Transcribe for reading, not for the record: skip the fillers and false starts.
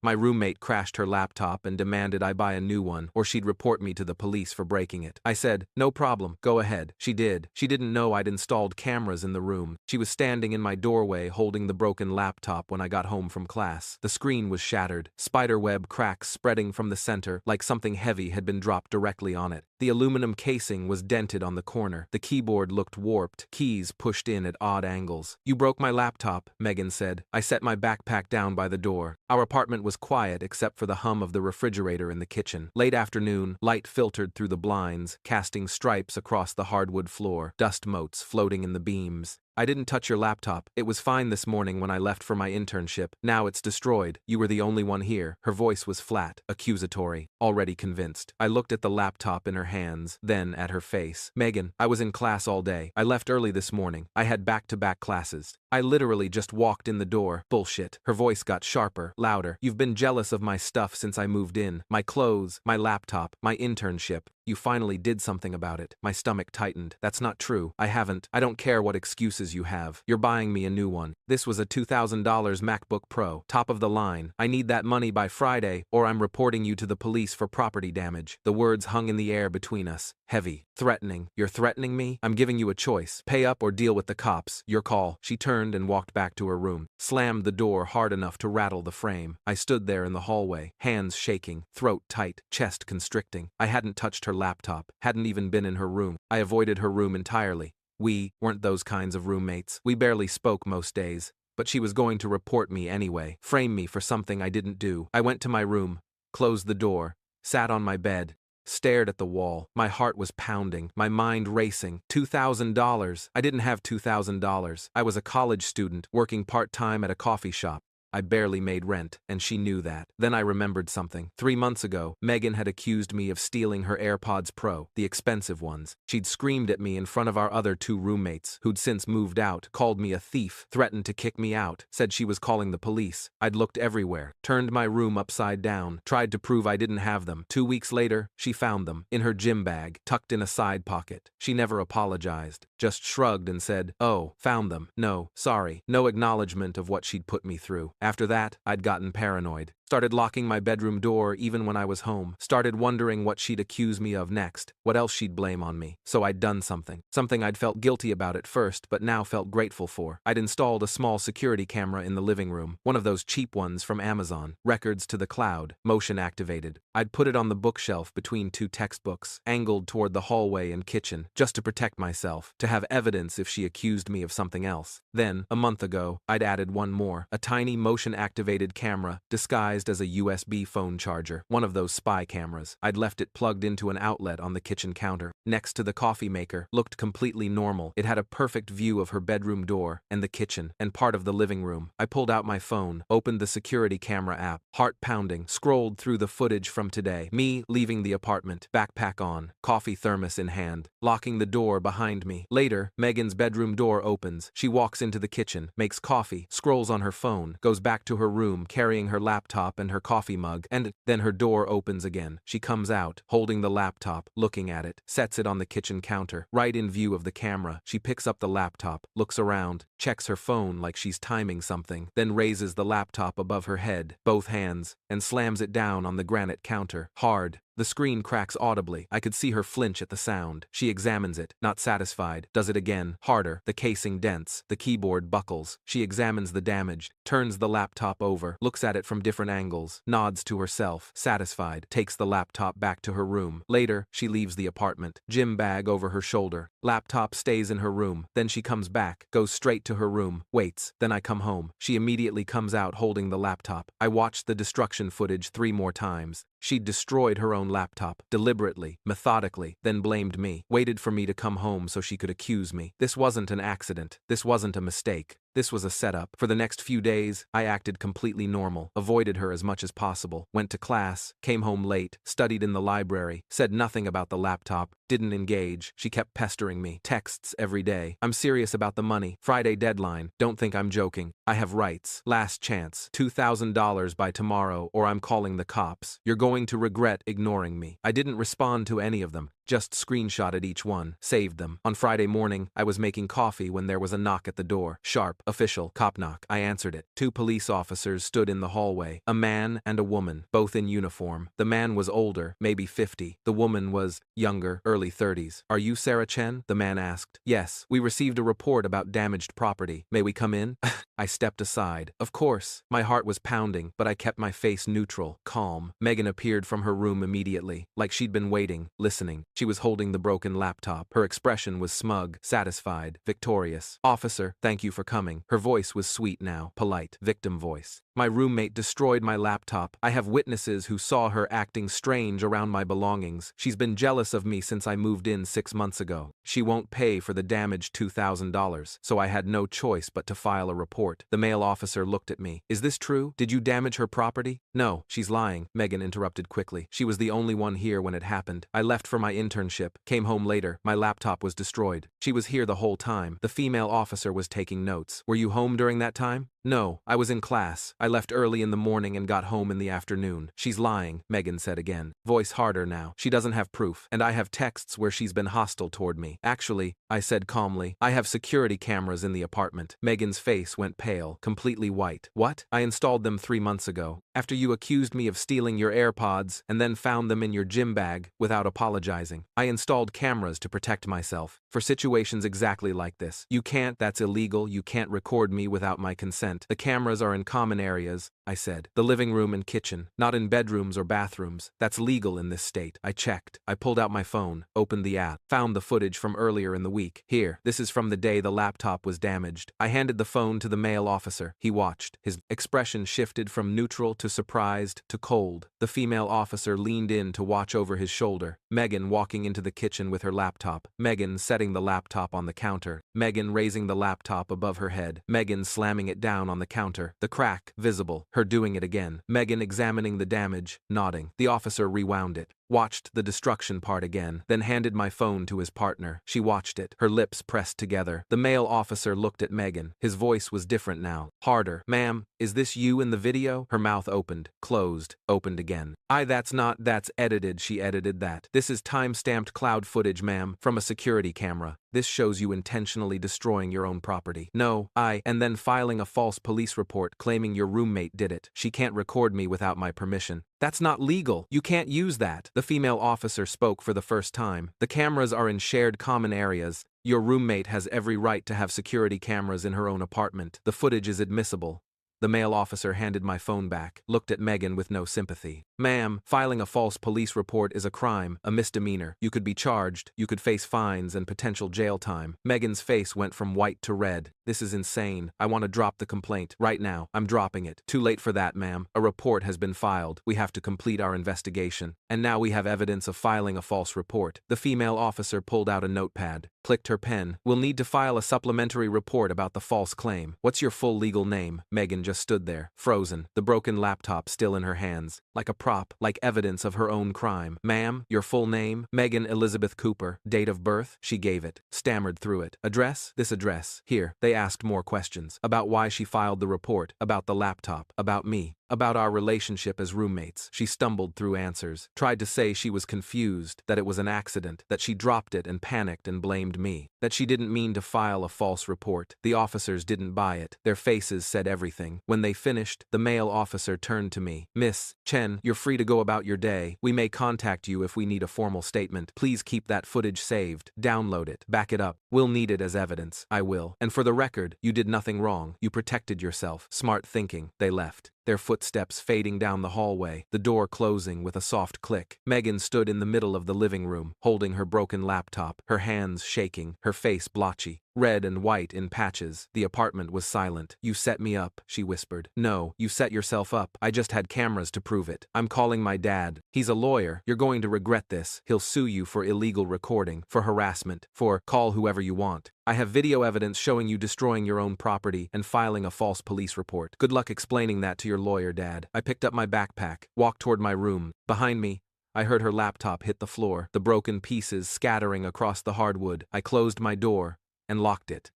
My roommate crashed her laptop and demanded I buy a new one or she'd report me to the police for breaking it. I said, no problem, go ahead. She did. She didn't know I'd installed cameras in the room. She was standing in my doorway holding the broken laptop when I got home from class. The screen was shattered, spiderweb cracks spreading from the center like something heavy had been dropped directly on it. The aluminum casing was dented on the corner. The keyboard looked warped, keys pushed in at odd angles. You broke my laptop, Megan said. I set my backpack down by the door. Our apartment was quiet except for the hum of the refrigerator in the kitchen. Late afternoon, light filtered through the blinds, casting stripes across the hardwood floor, dust motes floating in the beams. I didn't touch your laptop. It was fine this morning when I left for my internship. Now it's destroyed. You were the only one here. Her voice was flat, accusatory, already convinced. I looked at the laptop in her hands, then at her face. Megan, I was in class all day. I left early this morning. I had back-to-back classes. I literally just walked in the door. Bullshit. Her voice got sharper, louder. You've been jealous of my stuff since I moved in. My clothes, my laptop, my internship. You finally did something about it. My stomach tightened. That's not true. I haven't. I don't care what excuses you have. You're buying me a new one. This was a $2,000 MacBook Pro. Top of the line. I need that money by Friday, or I'm reporting you to the police for property damage. The words hung in the air between us. Heavy. Threatening. You're threatening me? I'm giving you a choice. Pay up or deal with the cops. Your call. She turned and walked back to her room. Slammed the door hard enough to rattle the frame. I stood there in the hallway, hands shaking, throat tight, chest constricting. I hadn't touched her laptop, hadn't even been in her room. I avoided her room entirely. We weren't those kinds of roommates. We barely spoke most days. But she was going to report me anyway, frame me for something I didn't do. I went to my room, closed the door, sat on my bed, stared at the wall. My heart was pounding, my mind racing. $2,000. I didn't have $2,000. I was a college student, working part-time at a coffee shop. I barely made rent, and she knew that. Then I remembered something. 3 months ago, Megan had accused me of stealing her AirPods Pro, the expensive ones. She'd screamed at me in front of our other 2 roommates, who'd since moved out, called me a thief, threatened to kick me out, said she was calling the police. I'd looked everywhere, turned my room upside down, tried to prove I didn't have them. 2 weeks later, she found them, in her gym bag, tucked in a side pocket. She never apologized, just shrugged and said, "Oh, found them. No, sorry." No acknowledgement of what she'd put me through. After that, I'd gotten paranoid. Started locking my bedroom door even when I was home. Started wondering what she'd accuse me of next, what else she'd blame on me. So I'd done something. Something I'd felt guilty about at first, but now felt grateful for. I'd installed a small security camera in the living room, one of those cheap ones from Amazon, records to the cloud, motion activated. I'd put it on the bookshelf between 2 textbooks, angled toward the hallway and kitchen, just to protect myself, to have evidence if she accused me of something else. Then, a month ago, I'd added one more, a tiny motion-activated camera, disguised as a USB phone charger, one of those spy cameras. I'd left it plugged into an outlet on the kitchen counter, next to the coffee maker, looked completely normal. It had a perfect view of her bedroom door, and the kitchen, and part of the living room. I pulled out my phone, opened the security camera app, heart pounding, scrolled through the footage from today. Me leaving the apartment, backpack on, coffee thermos in hand, locking the door behind me. Later, Megan's bedroom door opens. She walks into the kitchen, makes coffee, scrolls on her phone, goes back to her room carrying her laptop and her coffee mug, and then her door opens again. She comes out, holding the laptop, looking at it, sets it on the kitchen counter, right in view of the camera. She picks up the laptop, looks around, checks her phone like she's timing something, then raises the laptop above her head, both hands, and slams it down on the granite counter, hard. The screen cracks audibly. I could see her flinch at the sound. She examines it, not satisfied. Does it again, harder. The casing dents. The keyboard buckles. She examines the damage, turns the laptop over, looks at it from different angles, nods to herself, satisfied, takes the laptop back to her room. Later, she leaves the apartment, gym bag over her shoulder. Laptop stays in her room. Then she comes back, goes straight to her room, waits. Then I come home. She immediately comes out holding the laptop. I watched the destruction footage 3 more times. She'd destroyed her own laptop, deliberately, methodically, then blamed me, waited for me to come home so she could accuse me. This wasn't an accident. This wasn't a mistake. This was a setup. For the next few days, I acted completely normal, avoided her as much as possible, went to class, came home late, studied in the library, said nothing about the laptop, Didn't engage. She kept pestering me. Texts every day. I'm serious about the money. Friday deadline. Don't think I'm joking. I have rights. Last chance. $2,000 by tomorrow or I'm calling the cops. You're going to regret ignoring me. I didn't respond to any of them. Just screenshotted each one, saved them. On Friday morning, I was making coffee when there was a knock at the door. Sharp, official, cop knock. I answered it. 2 police officers stood in the hallway, a man and a woman, both in uniform. The man was older, maybe 50. The woman was younger, early 30s. Are you Sarah Chen? The man asked. Yes, we received a report about damaged property. May we come in? I stepped aside. Of course. My heart was pounding, but I kept my face neutral, calm. Megan appeared from her room immediately, like she'd been waiting, listening. She was holding the broken laptop. Her expression was smug, satisfied, victorious. Officer, thank you for coming. Her voice was sweet now, polite, victim voice. My roommate destroyed my laptop. I have witnesses who saw her acting strange around my belongings. She's been jealous of me since I moved in 6 months ago. She won't pay for the damaged $2,000, so I had no choice but to file a report. The male officer looked at me. Is this true? Did you damage her property? No, she's lying, Megan interrupted quickly. She was the only one here when it happened. I left for my internship, came home later. My laptop was destroyed. She was here the whole time. The female officer was taking notes. Were you home during that time? No, I was in class. I left early in the morning and got home in the afternoon. She's lying, Megan said again. Voice harder now. She doesn't have proof, and I have texts where she's been hostile toward me. Actually, I said calmly, I have security cameras in the apartment. Megan's face went pale, completely white. What? I installed them 3 months ago, after you accused me of stealing your AirPods and then found them in your gym bag without apologizing. I installed cameras to protect myself, for situations exactly like this. You can't, that's illegal, you can't record me without my consent. The cameras are in common areas, I said. The living room and kitchen, not in bedrooms or bathrooms. That's legal in this state. I checked. I pulled out my phone, opened the app, found the footage from earlier in the week. Here, this is from the day the laptop was damaged. I handed the phone to the male officer. He watched. His expression shifted from neutral to surprised to cold. The female officer leaned in to watch over his shoulder. Megan walking into the kitchen with her laptop. Megan setting the laptop on the counter. Megan raising the laptop above her head. Megan slamming it down on the counter. The crack visible. Her doing it again. Megan examining the damage, nodding. The officer rewound it. Watched the destruction part again, then handed my phone to his partner. She watched it, her lips pressed together. The male officer looked at Megan. His voice was different now, harder. Ma'am, is this you in the video? Her mouth opened, closed, opened again. That's edited, she edited that. This is time-stamped cloud footage, ma'am, from a security camera. This shows you intentionally destroying your own property. No, and then filing a false police report claiming your roommate did it. She can't record me without my permission. That's not legal. You can't use that. The female officer spoke for the first time. The cameras are in shared common areas. Your roommate has every right to have security cameras in her own apartment. The footage is admissible. The male officer handed my phone back, looked at Megan with no sympathy. Ma'am, filing a false police report is a crime, a misdemeanor. You could be charged, you could face fines and potential jail time. Megan's face went from white to red. This is insane. I want to drop the complaint. Right now, I'm dropping it. Too late for that, ma'am. A report has been filed. We have to complete our investigation. And now we have evidence of filing a false report. The female officer pulled out a notepad, clicked her pen. We'll need to file a supplementary report about the false claim. What's your full legal name? Megan just stood there, frozen, the broken laptop still in her hands, like a prop, like evidence of her own crime. Ma'am, your full name? Megan Elizabeth Cooper. Date of birth? She gave it, stammered through it. Address? This address. Here. They asked more questions. About why she filed the report, about the laptop, about me. About our relationship as roommates. She stumbled through answers, tried to say she was confused, that it was an accident, that she dropped it and panicked and blamed me, that she didn't mean to file a false report. The officers didn't buy it. Their faces said everything. When they finished, the male officer turned to me. Miss Chen, you're free to go about your day. We may contact you if we need a formal statement. Please keep that footage saved. Download it. Back it up. We'll need it as evidence. I will. And for the record, you did nothing wrong. You protected yourself. Smart thinking. They left. Their footsteps fading down the hallway, the door closing with a soft click. Megan stood in the middle of the living room, holding her broken laptop, her hands shaking, her face blotchy, red and white in patches. The apartment was silent. You set me up, she whispered. No, you set yourself up. I just had cameras to prove it. I'm calling my dad. He's a lawyer. You're going to regret this. He'll sue you for illegal recording, for harassment, for call whoever you want. I have video evidence showing you destroying your own property and filing a false police report. Good luck explaining that to your lawyer, Dad. I picked up my backpack, walked toward my room. Behind me, I heard her laptop hit the floor, the broken pieces scattering across the hardwood. I closed my door and locked it.